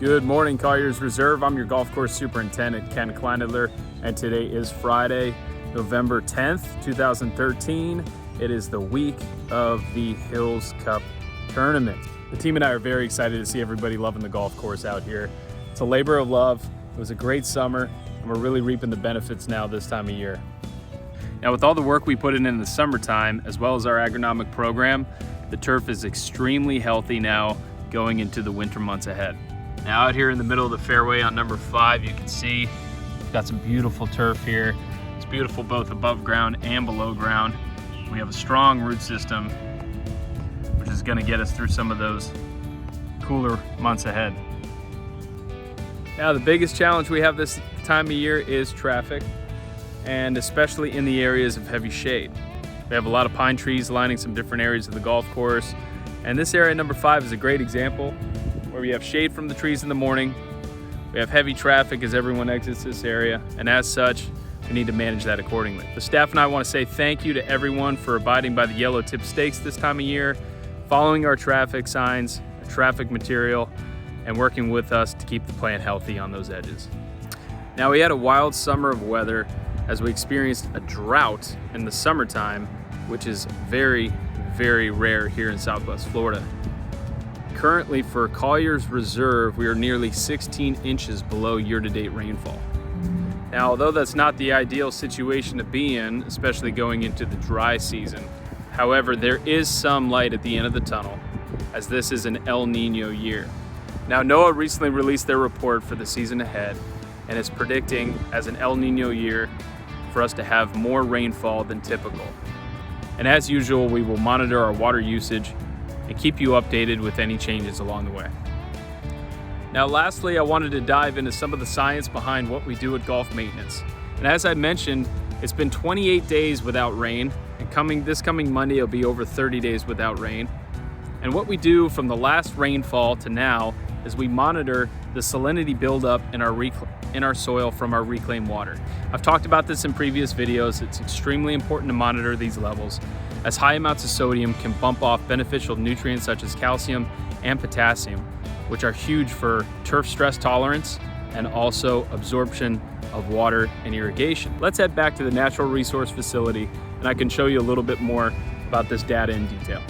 Good morning, Colliers Reserve. I'm your golf course superintendent, Ken Kleinadler, and today is Friday, November 10th, 2013. It is the week of the Hills Cup tournament. The team and I are very excited to see everybody loving the golf course out here. It's a labor of love. It was a great summer, and we're really reaping the benefits now this time of year. Now, with all the work we put in the summertime, as well as our agronomic program, the turf is extremely healthy now going into the winter months ahead. Now out here in the middle of the fairway on number 5, you can see we've got some beautiful turf here. It's beautiful both above ground and below ground. We have a strong root system, which is going to get us through some of those cooler months ahead. Now the biggest challenge we have this time of year is traffic, and especially in the areas of heavy shade. We have a lot of pine trees lining some different areas of the golf course, and this area number 5 is a great example where we have shade from the trees in the morning. We have heavy traffic as everyone exits this area, and as such, we need to manage that accordingly. The staff and I want to say thank you to everyone for abiding by the yellow tip stakes this time of year, following our traffic signs, our traffic material, and working with us to keep the plant healthy on those edges. Now, we had a wild summer of weather as we experienced a drought in the summertime, which is very, very rare here in Southwest Florida. Currently for Colliers Reserve, we are nearly 16 inches below year-to-date rainfall. Now, although that's not the ideal situation to be in, especially going into the dry season, however, there is some light at the end of the tunnel, as this is an El Nino year. Now, NOAA recently released their report for the season ahead, and is predicting as an El Nino year for us to have more rainfall than typical. And as usual, we will monitor our water usage and keep you updated with any changes along the way. Now, lastly, I wanted to dive into some of the science behind what we do at golf maintenance. And as I mentioned, it's been 28 days without rain, and this coming Monday, it'll be over 30 days without rain. And what we do from the last rainfall to now is we monitor the salinity buildup in our soil from our reclaimed water. I've talked about this in previous videos. It's extremely important to monitor these levels, as high amounts of sodium can bump off beneficial nutrients such as calcium and potassium, which are huge for turf stress tolerance and also absorption of water and irrigation. Let's head back to the Natural Resource Facility, and I can show you a little bit more about this data in detail.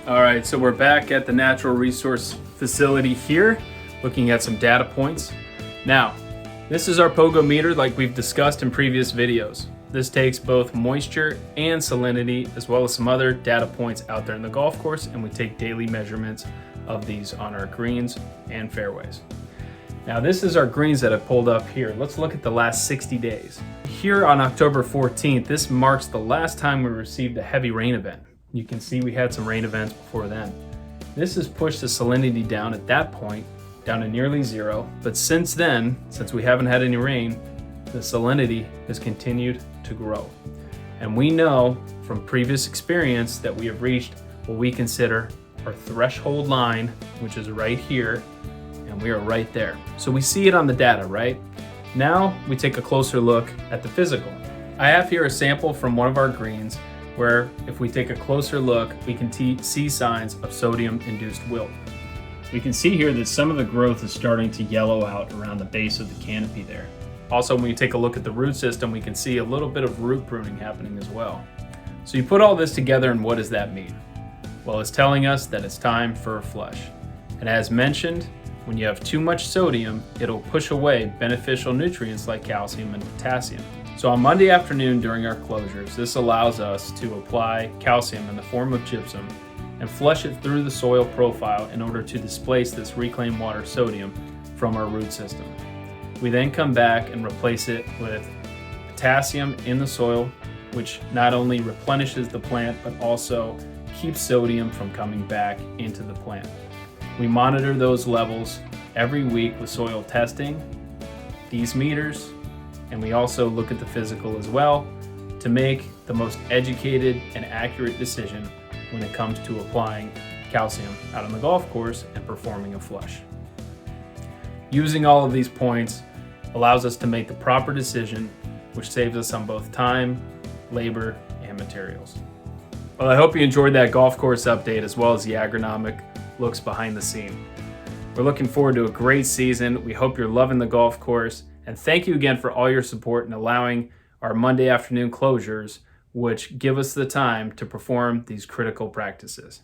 All right, so we're back at the Natural Resource Facility here, looking at some data points. Now, this is our pogo meter like we've discussed in previous videos. This takes both moisture and salinity, as well as some other data points out there in the golf course, and we take daily measurements of these on our greens and fairways. Now, this is our greens that I've pulled up here. Let's look at the last 60 days. Here on October 14th, this marks the last time we received a heavy rain event. You can see we had some rain events before then. This has pushed the salinity down at that point, down to nearly 0. But since then, since we haven't had any rain, the salinity has continued to grow. And we know from previous experience that we have reached what we consider our threshold line, which is right here, and we are right there. So we see it on the data, right? Now we take a closer look at the physical. I have here a sample from one of our greens, where if we take a closer look, we can see signs of sodium-induced wilt. We can see here that some of the growth is starting to yellow out around the base of the canopy there. Also, when we take a look at the root system, we can see a little bit of root pruning happening as well. So you put all this together, and what does that mean? Well, it's telling us that it's time for a flush. And as mentioned, when you have too much sodium, it'll push away beneficial nutrients like calcium and potassium. So on Monday afternoon during our closures, this allows us to apply calcium in the form of gypsum and flush it through the soil profile in order to displace this reclaimed water sodium from our root system. We then come back and replace it with potassium in the soil, which not only replenishes the plant, but also keeps sodium from coming back into the plant. We monitor those levels every week with soil testing, these meters, and we also look at the physical as well to make the most educated and accurate decision when it comes to applying calcium out on the golf course and performing a flush. Using all of these points, allows us to make the proper decision, which saves us on both time, labor, and materials. Well, I hope you enjoyed that golf course update as well as the agronomic looks behind the scene. We're looking forward to a great season. We hope you're loving the golf course, and thank you again for all your support in allowing our Monday afternoon closures, which give us the time to perform these critical practices.